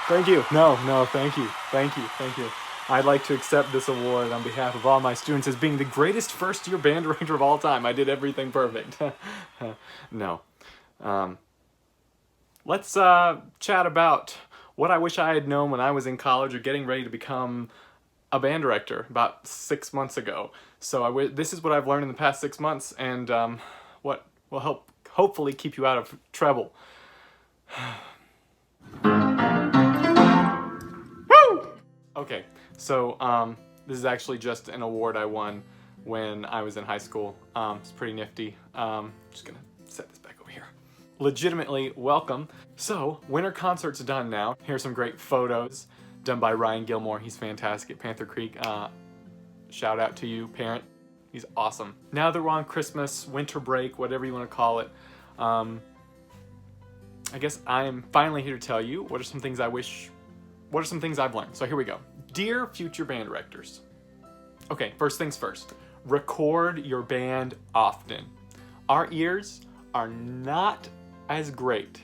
Thank you. No, thank you. Thank you. Thank you. I'd like to accept this award on behalf of all my students as being the greatest first-year band director of all time. I did everything perfect. No. Let's chat about what I wish I had known when I was in college or getting ready to become a band director about 6 months ago. So this is what I've learned in the past 6 months, and what will help hopefully keep you out of trouble. Okay, so this is actually just an award I won when I was in high school. It's pretty nifty. Just gonna set this back over here. Legitimately welcome. So, winter concert's done now. Here's some great photos done by Ryan Gilmore. He's fantastic at Panther Creek. Shout out to you, parent. He's awesome. Now that we're on Christmas, winter break, whatever you want to call it, I guess I'm finally here to tell you what are some things I've learned. So here we go. Dear future band directors. Okay, first things first. Record your band often. Our ears are not as great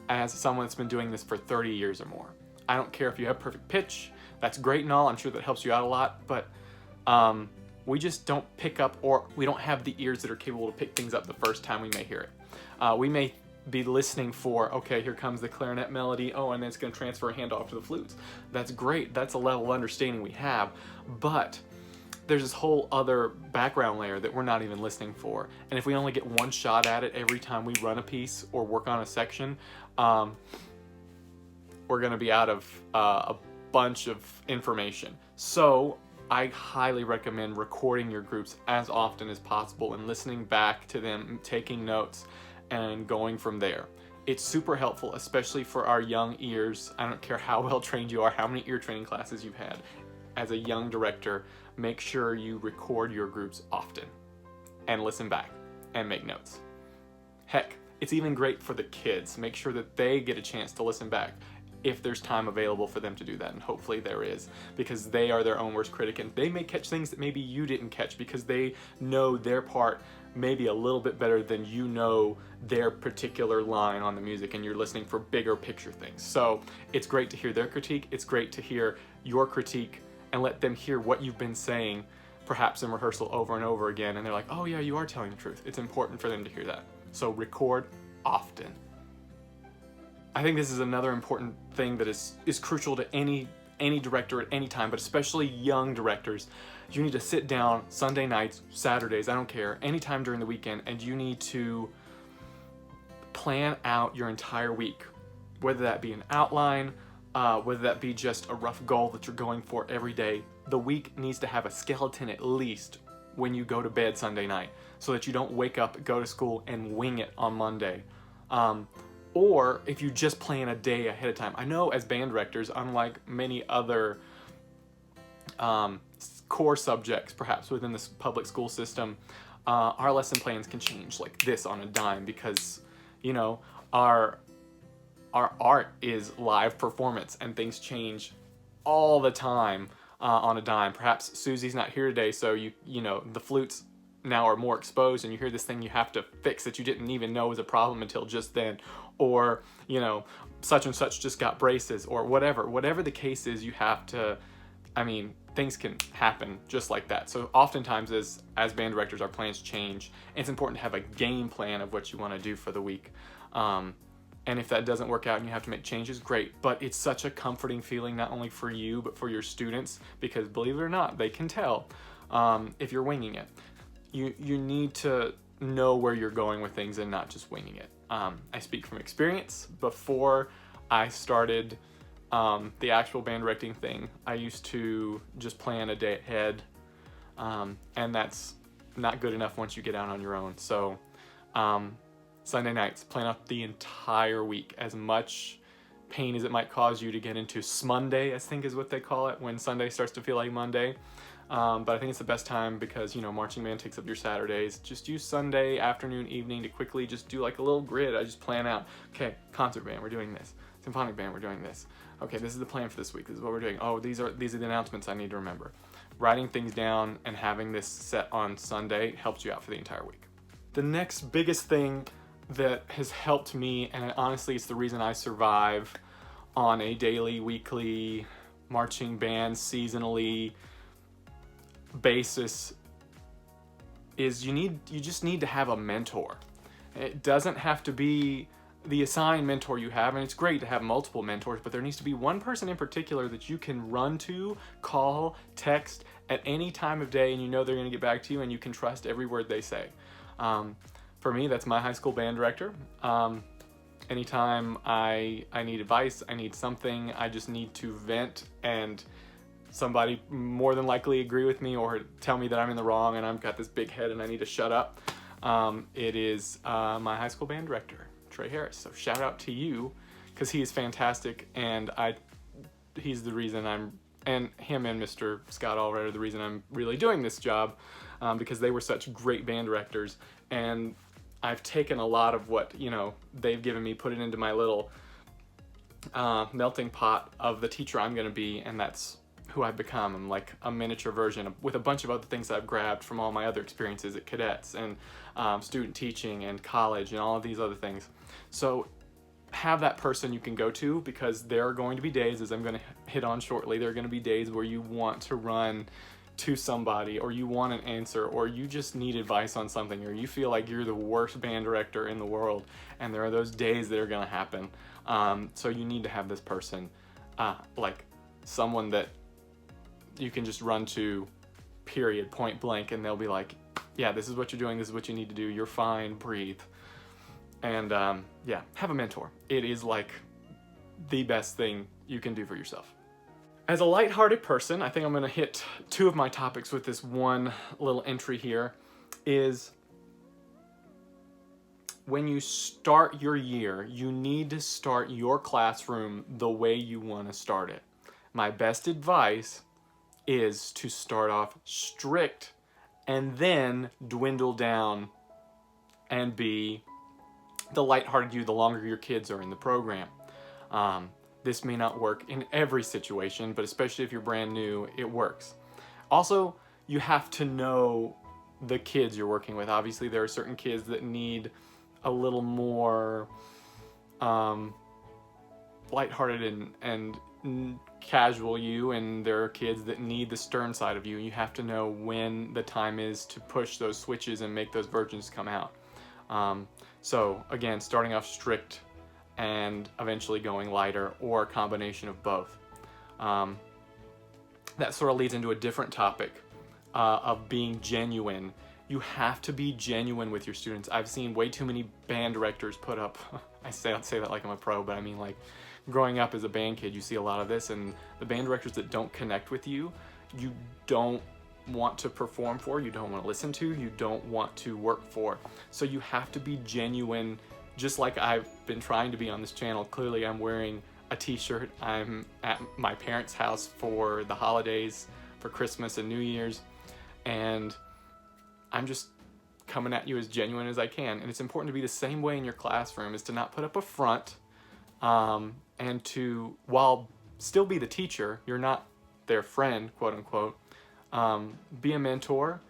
as someone that's been doing this for 30 years or more. I don't care if you have perfect pitch. That's great and all. I'm sure that helps you out a lot, but we just don't pick up, or we don't have the ears that are capable to pick things up the first time we may hear it. We may be listening for, okay, here comes the clarinet melody, oh, and then it's going to transfer a hand off to the flutes. That's great. That's a level of understanding we have, but there's this whole other background layer that we're not even listening for. And if we only get one shot at it every time we run a piece or work on a section, we're going to be out of a bunch of information. So I highly recommend recording your groups as often as possible and listening back to them, taking notes, and going from there. It's super helpful, especially for our young ears. I don't care how well trained you are, how many ear training classes you've had. As a young director, make sure you record your groups often and listen back and make notes. Heck, it's even great for the kids. Make sure that they get a chance to listen back if there's time available for them to do that, and hopefully there is, because they are their own worst critic, and they may catch things that maybe you didn't catch because they know their part maybe a little bit better than you know their particular line on the music, and you're listening for bigger picture things. So it's great to hear their critique, it's great to hear your critique, and let them hear what you've been saying, perhaps in rehearsal over and over again, and they're like, oh yeah, you are telling the truth. It's important for them to hear that. So record often. I think this is another important thing that is crucial to any director at any time, but especially young directors. You need to sit down Sunday nights, Saturdays, I don't care, anytime during the weekend, and you need to plan out your entire week, whether that be an outline, whether that be just a rough goal that you're going for every day. The week needs to have a skeleton at least when you go to bed Sunday night, so that you don't wake up, go to school, and wing it on Monday. Or if you just plan a day ahead of time. I know as band directors, unlike many other core subjects perhaps within the public school system, our lesson plans can change like this on a dime, because you know our art is live performance and things change all the time on a dime. Perhaps Susie's not here today, so you know the flutes now are more exposed, and you hear this thing you have to fix that you didn't even know was a problem until just then, or you know such and such just got braces, or whatever the case is. You have to, I mean, things can happen just like that. So oftentimes as band directors, our plans change, and it's important to have a game plan of what you want to do for the week. And if that doesn't work out and you have to make changes, great. But it's such a comforting feeling, not only for you but for your students, because believe it or not, they can tell if you're winging it. You need to know where you're going with things and not just winging it. I speak from experience. Before I started the actual band directing thing, I used to just plan a day ahead, and that's not good enough once you get out on your own. So Sunday nights, plan out the entire week. As much pain as it might cause you to get into Smonday, I think is what they call it, when Sunday starts to feel like Monday. But I think it's the best time because, you know, marching band takes up your Saturdays. Just use Sunday afternoon, evening to quickly just do like a little grid. I just plan out, okay, concert band, we're doing this. Symphonic band, we're doing this. Okay, this is the plan for this week. This is what we're doing. Oh, these are the announcements I need to remember. Writing things down and having this set on Sunday helps you out for the entire week. The next biggest thing that has helped me, and honestly it's the reason I survive on a daily, weekly, marching band, seasonally basis is you just need to have a mentor. It doesn't have to be the assigned mentor you have, and it's great to have multiple mentors, but there needs to be one person in particular that you can run to, call, text at any time of day, and you know they're going to get back to you, and you can trust every word they say. For me, that's my high school band director. Anytime I need advice, I need something, I just need to vent, and somebody more than likely agree with me or tell me that I'm in the wrong and I've got this big head and I need to shut up. It is my high school band director, Trey Harris. So shout out to you, because he is fantastic, and he's the reason and him and Mr. Scott Allred are the reason I'm really doing this job, because they were such great band directors, and I've taken a lot of what, they've given me, put it into my little melting pot of the teacher I'm going to be, and that's who I've become. I'm like a miniature version with a bunch of other things that I've grabbed from all my other experiences at Cadets and student teaching and college and all of these other things. So have that person you can go to, because there are going to be days, as I'm going to hit on shortly, there are going to be days where you want to run to somebody, or you want an answer, or you just need advice on something, or you feel like you're the worst band director in the world, and there are those days that are going to happen. So you need to have this person, like someone that you can just run to, period, point blank, and they'll be like, yeah, this is what you're doing, this is what you need to do, you're fine, breathe. And yeah, have a mentor. It is like the best thing you can do for yourself. As a lighthearted person, I think I'm going to hit two of my topics with this one little entry here, is when you start your year, you need to start your classroom the way you want to start it. My best advice is to start off strict and then dwindle down and be the lighthearted you the longer your kids are in the program. This may not work in every situation, but especially if you're brand new, it works. Also, you have to know the kids you're working with. Obviously, there are certain kids that need a little more lighthearted and casual you, and there are kids that need the stern side of you. You have to know when the time is to push those switches and make those virgins come out. So again, starting off strict and eventually going lighter, or a combination of both. That sort of leads into a different topic of being genuine. You have to be genuine with your students. I've seen way too many band directors put up, I don't say that like I'm a pro, but I mean, like, growing up as a band kid, you see a lot of this, and the band directors that don't connect with you, you don't want to perform for, you don't want to listen to, you don't want to work for. So you have to be genuine, just like I've been trying to be on this channel. Clearly I'm wearing a t-shirt. I'm at my parents' house for the holidays, for Christmas and New Year's, and I'm just coming at you as genuine as I can. And it's important to be the same way in your classroom, is to not put up a front, and to, while still be the teacher, you're not their friend, quote unquote, be a mentor,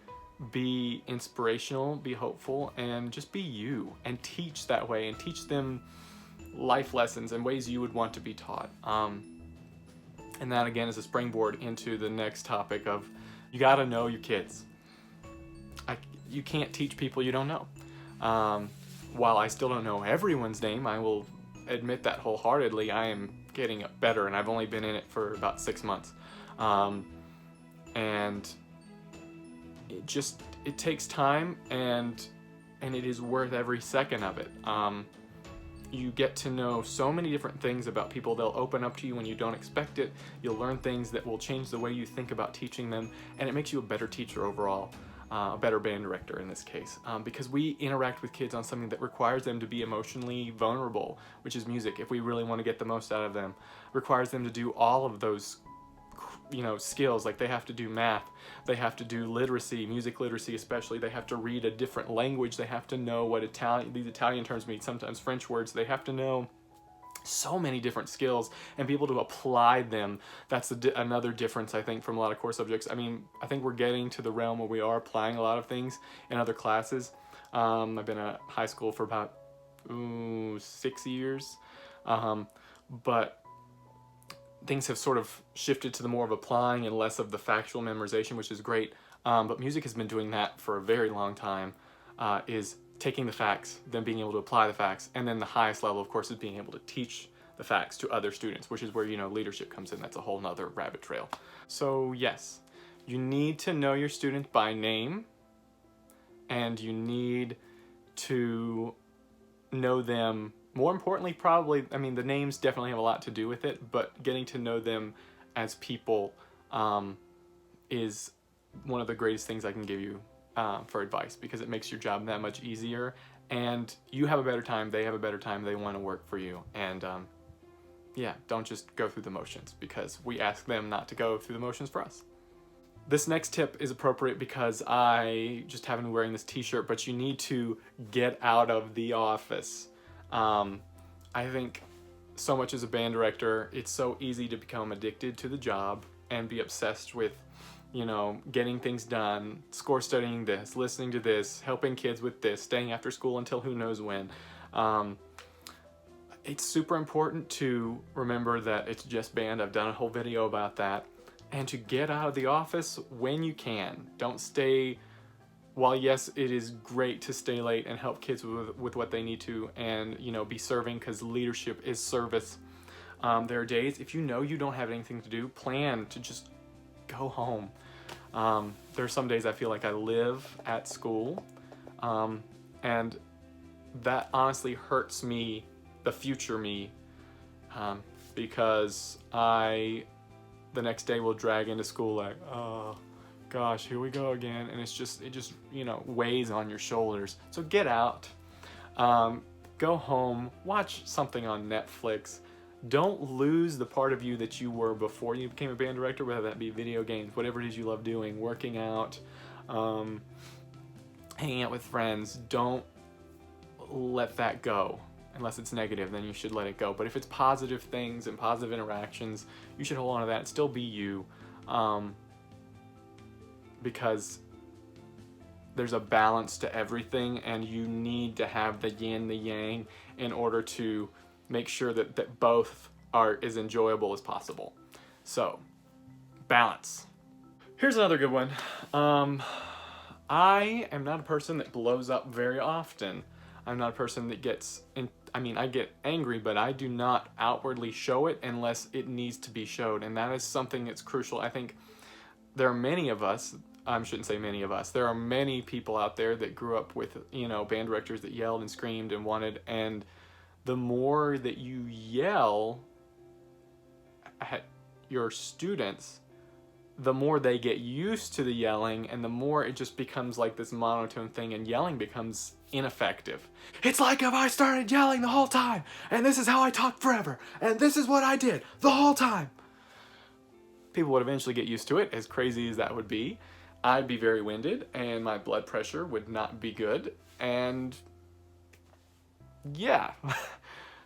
be inspirational, be hopeful, and just be you, and teach that way, and teach them life lessons and ways you would want to be taught. And that again is a springboard into the next topic of, you gotta know your kids. You can't teach people you don't know. While I still don't know everyone's name, I will admit that wholeheartedly. I am getting better, and I've only been in it for about 6 months. And it takes time, and it is worth every second of it. You get to know so many different things about people. They'll open up to you when you don't expect it. You'll learn things that will change the way you think about teaching them, and it makes you a better teacher overall, a better band director in this case, because we interact with kids on something that requires them to be emotionally vulnerable, which is music. If we really want to get the most out of them, requires them to do all of those skills. Like, they have to do math, they have to do literacy, music literacy especially, they have to read a different language, they have to know what these Italian terms mean, sometimes French words, they have to know so many different skills and be able to apply them. That's another difference, I think, from a lot of core subjects. I mean, I think we're getting to the realm where we are applying a lot of things in other classes. I've been at high school for about 6 years, but things have sort of shifted to the more of applying and less of the factual memorization, which is great. But music has been doing that for a very long time, is taking the facts, then being able to apply the facts, and then the highest level, of course, is being able to teach the facts to other students, which is where, you know, leadership comes in. That's a whole nother rabbit trail. So yes, you need to know your student by name, and you need to know them, more importantly, probably, I mean, the names definitely have a lot to do with it, but getting to know them as people is one of the greatest things I can give you for advice, because it makes your job that much easier, and you have a better time, they have a better time, they want to work for you. And yeah, don't just go through the motions, because we ask them not to go through the motions for us. This next tip is appropriate because I just haven't been wearing this t-shirt, but you need to get out of the office. I think so much as a band director, it's so easy to become addicted to the job and be obsessed with, you know, getting things done, score studying this, listening to this, helping kids with this, staying after school until who knows when. It's super important to remember that it's just band. I've done a whole video about that. And to get out of the office when you can. Don't stay, while yes, it is great to stay late and help kids with what they need to, and, you know, be serving, because leadership is service. There are days, if you know you don't have anything to do, plan to just go home. There are some days I feel like I live at school, and that honestly hurts me, the future me, because the next day will drag into school like, oh gosh, here we go again, and it just, you know, weighs on your shoulders. So get out, go home, watch something on Netflix. Don't lose the part of you that you were before you became a band director, whether that be video games, whatever it is you love doing, working out, hanging out with friends. Don't let that go. Unless it's negative, then you should let it go. But if it's positive things and positive interactions, you should hold on to that and still be you. Because there's a balance to everything, and you need to have the yin, the yang, in order to make sure that both are as enjoyable as possible. So, balance. Here's another good one. I am not a person that blows up very often. I'm not a person that gets I get angry, but I do not outwardly show it unless it needs to be showed, and that is something that's crucial. I think there are many of us, I shouldn't say many of us, there are many people out there that grew up with, you know, band directors that yelled and screamed and wanted, and the more that you yell at your students, the more they get used to the yelling, and the more it just becomes like this monotone thing, and yelling becomes ineffective. It's like if I started yelling the whole time, and this is how I talked forever, and this is what I did the whole time. People would eventually get used to it, as crazy as that would be. I'd be very winded, and my blood pressure would not be good, and yeah.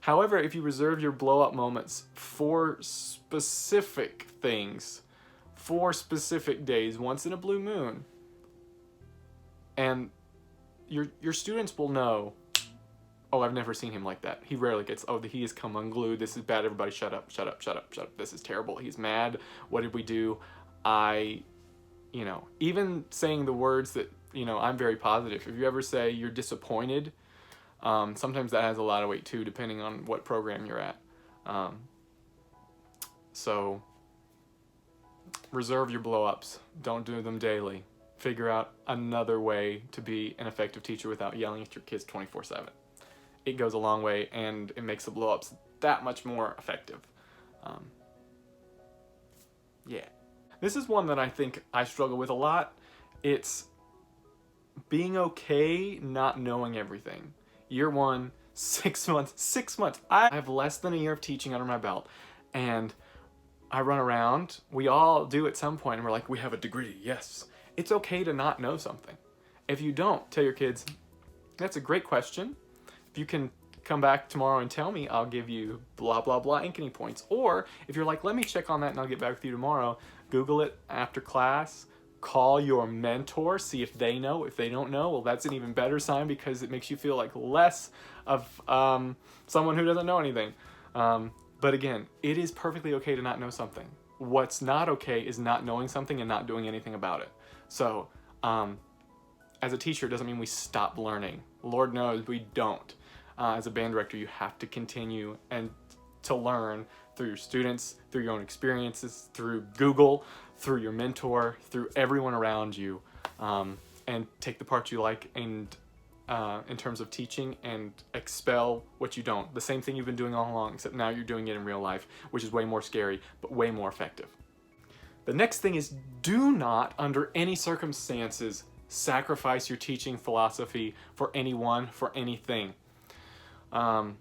However, if you reserve your blow-up moments for specific things, for specific days, once in a blue moon, and your students will know, oh, I've never seen him like that. He rarely gets, oh, he has come unglued. This is bad. Everybody shut up, shut up, shut up, shut up. This is terrible. He's mad. What did we do? You know, even saying the words that, you know, I'm very positive. If you ever say you're disappointed, sometimes that has a lot of weight too, depending on what program you're at. So reserve your blow-ups. Don't do them daily. Figure out another way to be an effective teacher without yelling at your kids 24/7. It goes a long way, and it makes the blow-ups that much more effective. Yeah. This is one that I think I struggle with a lot. It's being okay not knowing everything. Year one, 6 months. I have less than a year of teaching under my belt, and I run around. We all do at some point, and we're like, we have a degree, yes. It's okay to not know something. If you don't, tell your kids, that's a great question. If you can come back tomorrow and tell me, I'll give you blah, blah, blah Ankeny points. Or if you're like, let me check on that and I'll get back with you tomorrow, Google it after class, call your mentor, see if they know. If they don't know, well, that's an even better sign, because it makes you feel like less of someone who doesn't know anything. But again, it is perfectly okay to not know something. What's not okay is not knowing something and not doing anything about it. So, as a teacher, it doesn't mean we stop learning. Lord knows we don't. As a band director, you have to continue and to learn through your students, through your own experiences, through Google, through your mentor, through everyone around you, and take the parts you like and in terms of teaching, and expel what you don't. The same thing you've been doing all along, except now you're doing it in real life, which is way more scary, but way more effective. The next thing is, do not, under any circumstances, sacrifice your teaching philosophy for anyone, for anything. My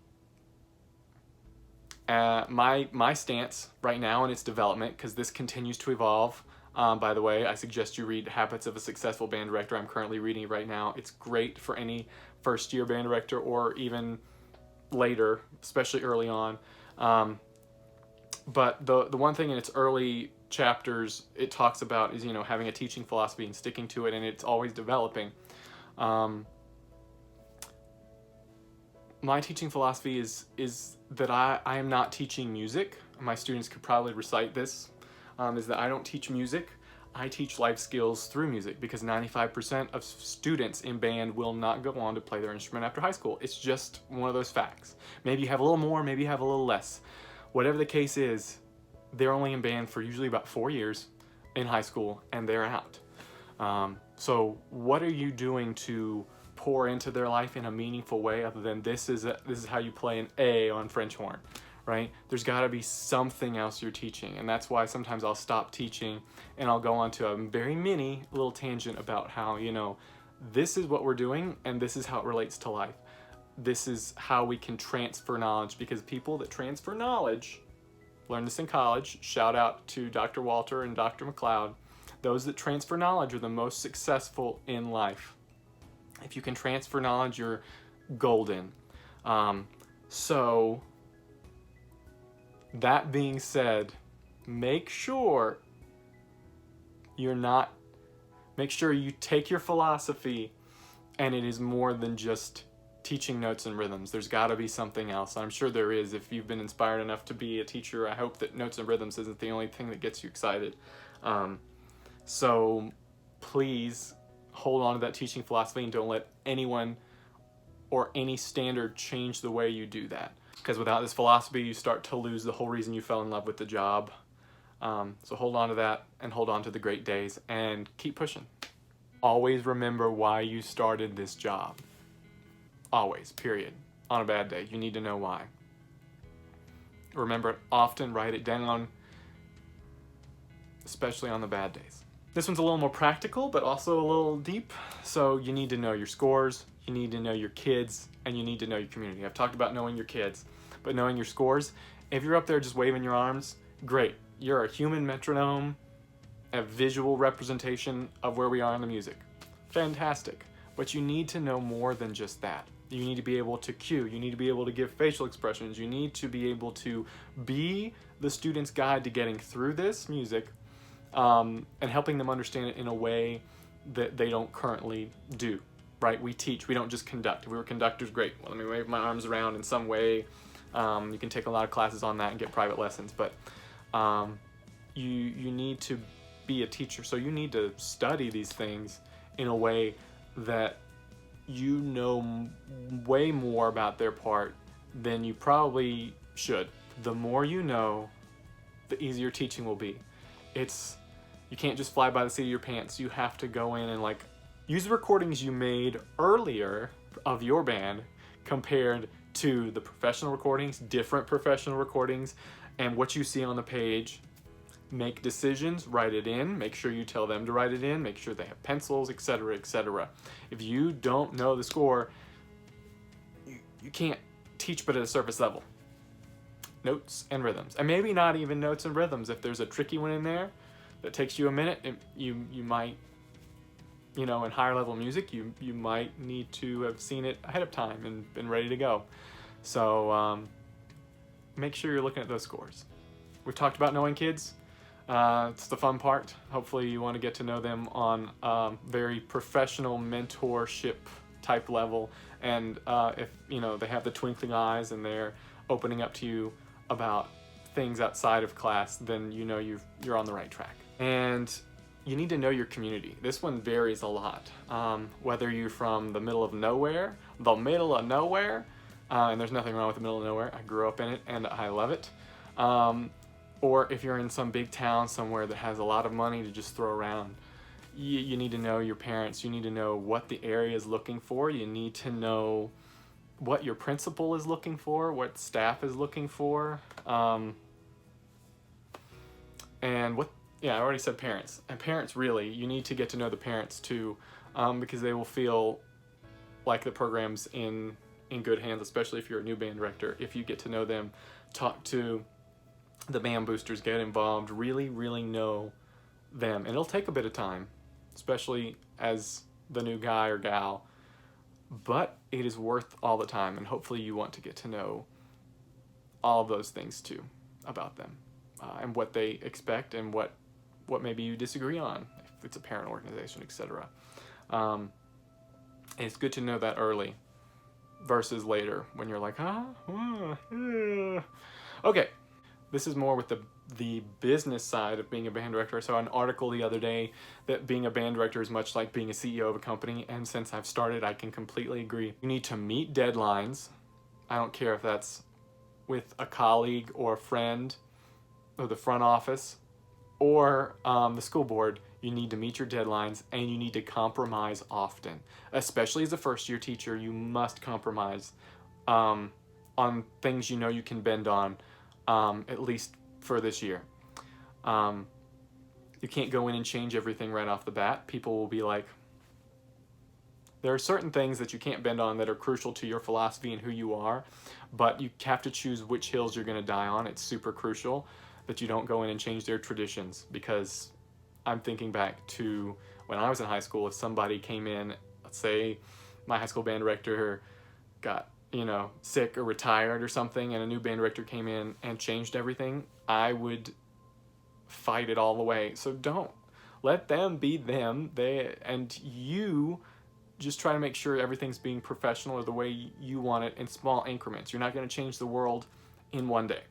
stance right now in its development, because this continues to evolve, by the way, I suggest you read Habits of a Successful Band Director. I'm currently reading it right now. It's great for any first-year band director or even later, especially early on. But the one thing in its early chapters it talks about is, having a teaching philosophy and sticking to it, and it's always developing. My teaching philosophy is that I am not teaching music. My students could probably recite this. Is that I don't teach music. I teach life skills through music, because 95% of students in band will not go on to play their instrument after high school. It's just one of those facts. Maybe you have a little more, maybe you have a little less. Whatever the case is, they're only in band for usually about 4 years in high school, and they're out. So what are you doing to pour into their life in a meaningful way, other than this is how you play an A on French horn, right? There's got to be something else you're teaching, and that's why sometimes I'll stop teaching and I'll go on to a very mini little tangent about how, this is what we're doing and this is how it relates to life. This is how we can transfer knowledge, because people that transfer knowledge learn this in college. Shout out to Dr. Walter and Dr. McLeod. Those that transfer knowledge are the most successful in life. If you can transfer knowledge, you're golden. So that being said, make sure you take your philosophy and it is more than just teaching notes and rhythms. There's got to be something else. I'm sure there is. If you've been inspired enough to be a teacher, I hope that notes and rhythms isn't the only thing that gets you excited. So please hold on to that teaching philosophy and don't let anyone or any standard change the way you do that. Because without this philosophy, you start to lose the whole reason you fell in love with the job. So hold on to that, and hold on to the great days, and keep pushing. Always remember why you started this job. Always, period. On a bad day, you need to know why. Remember it often, write it down, especially on the bad days. This one's a little more practical, but also a little deep. So you need to know your scores, you need to know your kids, and you need to know your community. I've talked about knowing your kids, but knowing your scores. If you're up there just waving your arms, great. You're a human metronome, a visual representation of where we are in the music. Fantastic. But you need to know more than just that. You need to be able to cue. You need to be able to give facial expressions. You need to be able to be the student's guide to getting through this music, and helping them understand it in a way that they don't currently do, right? We teach, we don't just conduct. If we were conductors, great. Well, let me wave my arms around in some way. You can take a lot of classes on that and get private lessons, but you need to be a teacher. So you need to study these things in a way that you know way more about their part than you probably should. The more you know, the easier teaching will be. You can't just fly by the seat of your pants. You have to go in and use the recordings you made earlier of your band compared to the professional recordings, different professional recordings, and what you see on the page. Make decisions, write it in, make sure you tell them to write it in, make sure they have pencils, etc., etc. If you don't know the score, you can't teach but at a surface level. Notes and rhythms. And maybe not even notes and rhythms. If there's a tricky one in there that takes you a minute, you might, in higher level music, you might need to have seen it ahead of time and been ready to go. So make sure you're looking at those scores. We've talked about knowing kids. It's the fun part. Hopefully you want to get to know them on very professional mentorship type level. And if they have the twinkling eyes and they're opening up to you, about things outside of class, then you know you're on the right track. And you need to know your community. This one varies a lot. Whether you're from the middle of nowhere, and there's nothing wrong with the middle of nowhere. I grew up in it and I love it. Or if you're in some big town somewhere that has a lot of money to just throw around, you need to know your parents. You need to know what the area is looking for. You need to know what your principal is looking for, what staff is looking for, and what, yeah, I already said parents. And parents, really, you need to get to know the parents too, because they will feel like the program's in good hands, especially if you're a new band director. If you get to know them, talk to the band boosters, get involved, really, really know them. And it'll take a bit of time, especially as the new guy or gal, but it is worth all the time, and hopefully you want to get to know all of those things too about them, and what they expect and what maybe you disagree on, if it's a parent organization, etc. And it's good to know that early versus later when you're like, Okay, this is more with the business side of being a band director. I saw an article the other day that being a band director is much like being a CEO of a company, and since I've started, I can completely agree. You need to meet deadlines. I don't care if that's with a colleague or a friend or the front office or the school board. You need to meet your deadlines, and you need to compromise often. Especially as a first-year teacher, you must compromise on things you know you can bend on, at least for this year. You can't go in and change everything right off the bat. People will be like, there are certain things that you can't bend on that are crucial to your philosophy and who you are, but you have to choose which hills you're going to die on. It's super crucial that you don't go in and change their traditions, because I'm thinking back to when I was in high school. If somebody came in, let's say my high school band director got, sick or retired or something, and a new band director came in and changed everything, I would fight it all the way. So don't let them be them. And you just try to make sure everything's being professional or the way you want it in small increments. You're not going to change the world in one day.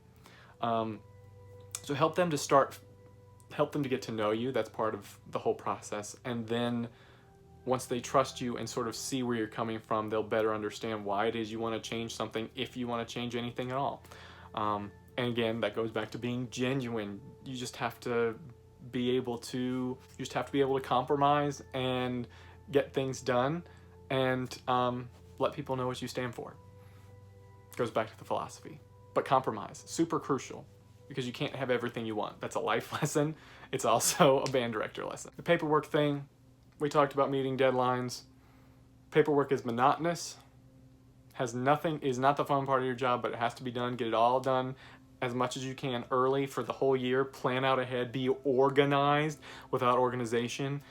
So help them to get to know you. That's part of the whole process. And then once they trust you and sort of see where you're coming from, they'll better understand why it is you want to change something, if you want to change anything at all. And again, that goes back to being genuine. You just have to be able to compromise and get things done, and let people know what you stand for. Goes back to the philosophy. But compromise, super crucial, because you can't have everything you want. That's a life lesson. It's also a band director lesson. The paperwork thing, we talked about meeting deadlines. Paperwork is monotonous, is not the fun part of your job, but it has to be done. Get it all done as much as you can early for the whole year. Plan out ahead, be organized. Without organization,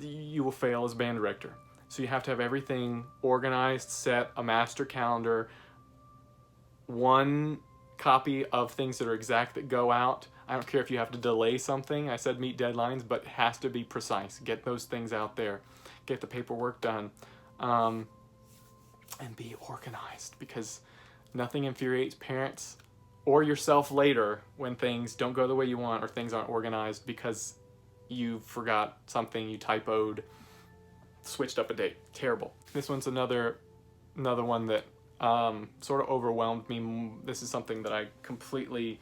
you will fail as band director. So you have to have everything organized, set, a master calendar, one copy of things that are exact that go out. I don't care if you have to delay something. I said meet deadlines, but it has to be precise. Get those things out there. Get the paperwork done. And be organized, because nothing infuriates parents or yourself later when things don't go the way you want or things aren't organized because you forgot something, you typoed, switched up a date. Terrible. This one's another one that sort of overwhelmed me. This is something that I completely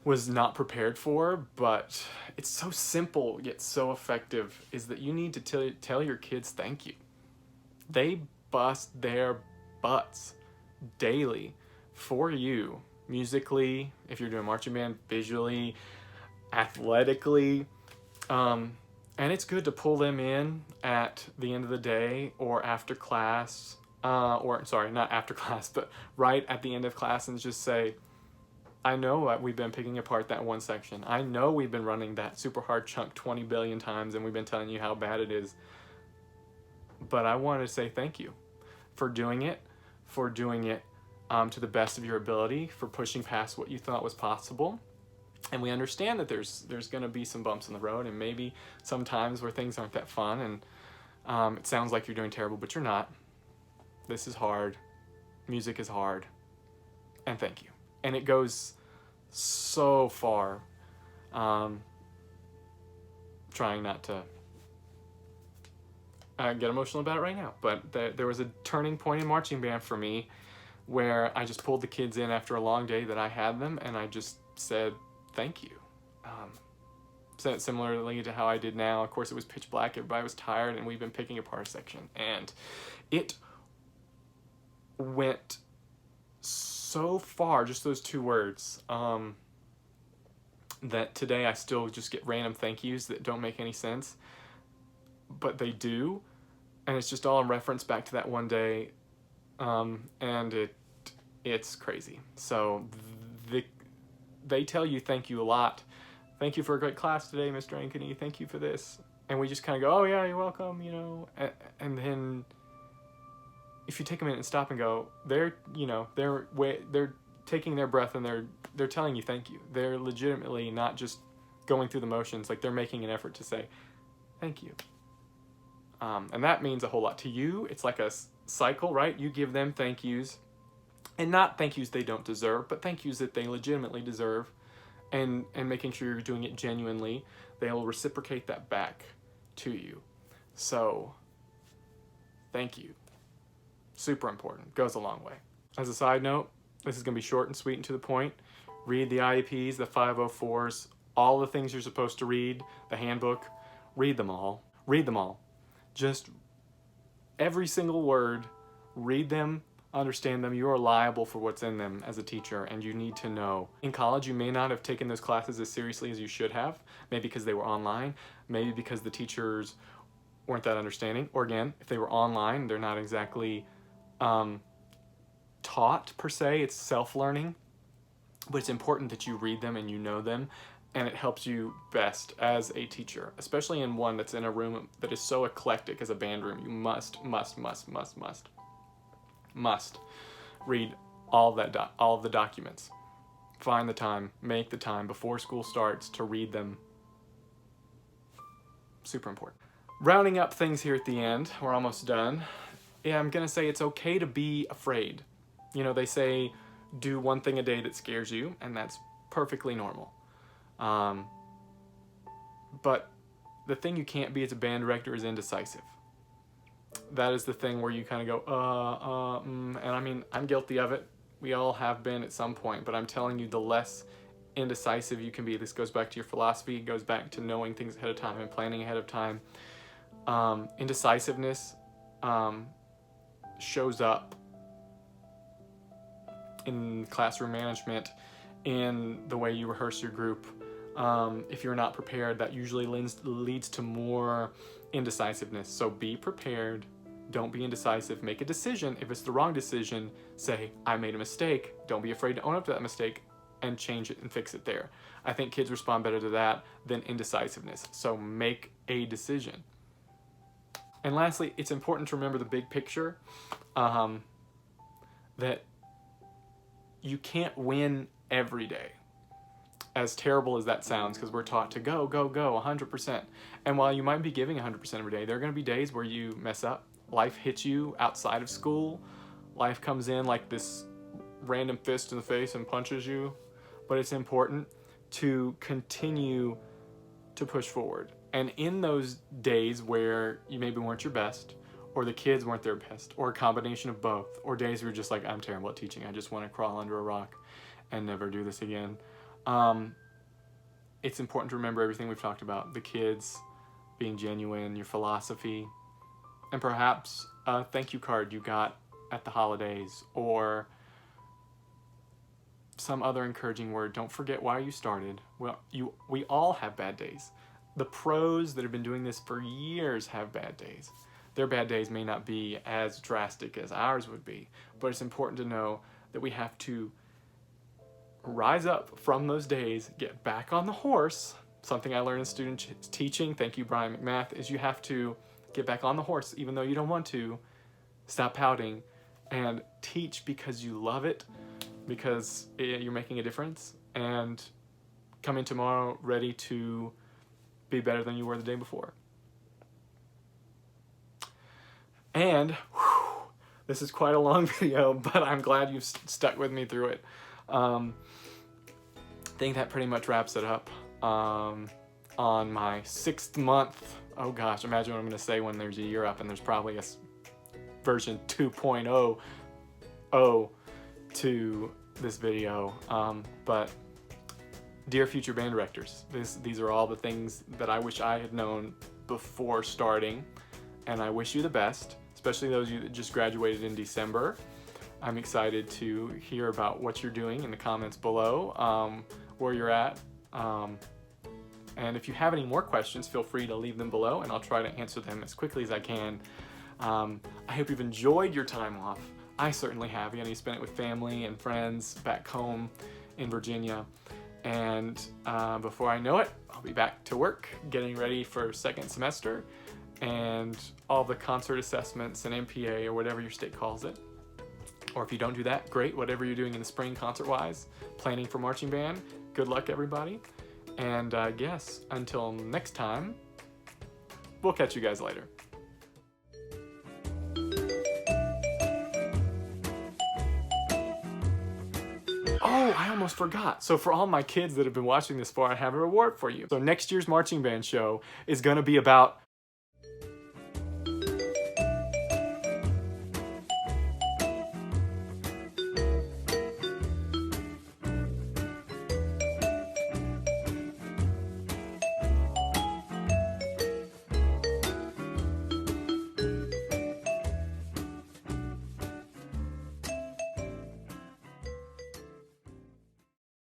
was not prepared for, but it's so simple yet so effective, is that you need to tell your kids thank you. They bust their butts daily for you, musically, if you're doing marching band, visually, athletically, and it's good to pull them in at the end of the day or after class, not after class, but right at the end of class, and just say, I know we've been picking apart that one section. I know we've been running that super hard chunk 20 billion times, and we've been telling you how bad it is. But I wanted to say thank you for doing it to the best of your ability, for pushing past what you thought was possible. And we understand that there's going to be some bumps in the road, and maybe some times where things aren't that fun, and it sounds like you're doing terrible, but you're not. This is hard. Music is hard. And thank you. And it goes so far. Trying not to get emotional about it right now, but there was a turning point in marching band for me where I just pulled the kids in after a long day that I had them, and I just said thank you. Similarly to how I did now. Of course, it was pitch black, everybody was tired, and we've been picking apart a section, and it went so far, just those 2 words, that today I still just get random thank yous that don't make any sense, but they do, and it's just all in reference back to that one day, and it's crazy. So they tell you thank you a lot. Thank you for a great class today, Mr. Ankeny. Thank you for this. And we just kind of go, oh yeah, you're welcome, you know. And then if you take a minute and stop and go, they're taking their breath and they're telling you thank you. They're legitimately not just going through the motions, like they're making an effort to say thank you. And that means a whole lot to you. It's like a cycle, right? You give them thank yous, and not thank yous they don't deserve, but thank yous that they legitimately deserve, and making sure you're doing it genuinely. They'll reciprocate that back to you. So thank you. Super important. Goes a long way. As a side note, this is going to be short and sweet and to the point. Read the IEPs, the 504s, all the things you're supposed to read, the handbook. Read them all. Read them all. Just every single word. Read them, understand them. You are liable for what's in them as a teacher, and you need to know. In college, you may not have taken those classes as seriously as you should have, maybe because they were online, maybe because the teachers weren't that understanding, or again, if they were online, they're not exactly taught per se. It's self-learning, but it's important that you read them and you know them, and it helps you best as a teacher, especially in one that's in a room that is so eclectic as a band room. You must read all of the documents. Find the time, make the time before school starts to read them. Super important. Rounding up things here at the end, we're almost done. Yeah, I'm gonna say it's okay to be afraid. You know, they say do one thing a day that scares you, and that's perfectly normal. But the thing you can't be as a band director is indecisive. That is the thing where you kind of go, and I mean, I'm guilty of it. We all have been at some point, but I'm telling you, the less indecisive you can be, this goes back to your philosophy, it goes back to knowing things ahead of time and planning ahead of time. Indecisiveness shows up in classroom management, in the way you rehearse your group. If you're not prepared, that usually leads to more indecisiveness. So be prepared, don't be indecisive, make a decision. If it's the wrong decision, say, I made a mistake. Don't be afraid to own up to that mistake and change it and fix it there. I think kids respond better to that than indecisiveness. So make a decision. And lastly, it's important to remember the big picture, that you can't win every day. As terrible as that sounds, because we're taught to go, 100%. And while you might be giving 100% every day, there are going to be days where you mess up. Life hits you outside of school. Life comes in like this random fist in the face and punches you. But it's important to continue to push forward. And in those days where you maybe weren't your best, or the kids weren't their best, or a combination of both, or days where you're just like, I'm terrible at teaching, I just want to crawl under a rock and never do this again. It's important to remember everything we've talked about, the kids, being genuine, your philosophy, and perhaps a thank you card you got at the holidays, or some other encouraging word. Don't forget why you started. Well, we all have bad days. The pros that have been doing this for years have bad days. Their bad days may not be as drastic as ours would be, but it's important to know that we have to rise up from those days, get back on the horse. Something I learned in student teaching, thank you Brian McMath, is you have to get back on the horse even though you don't want to. Stop pouting and teach because you love it, because you're making a difference, and come in tomorrow ready to be better than you were the day before. And whew, this is quite a long video, but I'm glad you've stuck with me through it. think that pretty much wraps it up. On my 6th month, oh gosh, imagine what I'm going to say when there's a year up and there's probably a version 2.0 to this video. But dear future band directors, these are all the things that I wish I had known before starting, and I wish you the best, especially those of you that just graduated in December. I'm excited to hear about what you're doing in the comments below, where you're at. And if you have any more questions, feel free to leave them below and I'll try to answer them as quickly as I can. I hope you've enjoyed your time off. I certainly have. You spent it with family and friends back home in Virginia. And before I know it, I'll be back to work, getting ready for second semester and all the concert assessments and MPA or whatever your state calls it. Or if you don't do that, great. Whatever you're doing in the spring concert-wise, planning for marching band, good luck, everybody. And I guess until next time, we'll catch you guys later. Oh, I almost forgot. So for all my kids that have been watching this far, I have a reward for you. So next year's marching band show is going to be about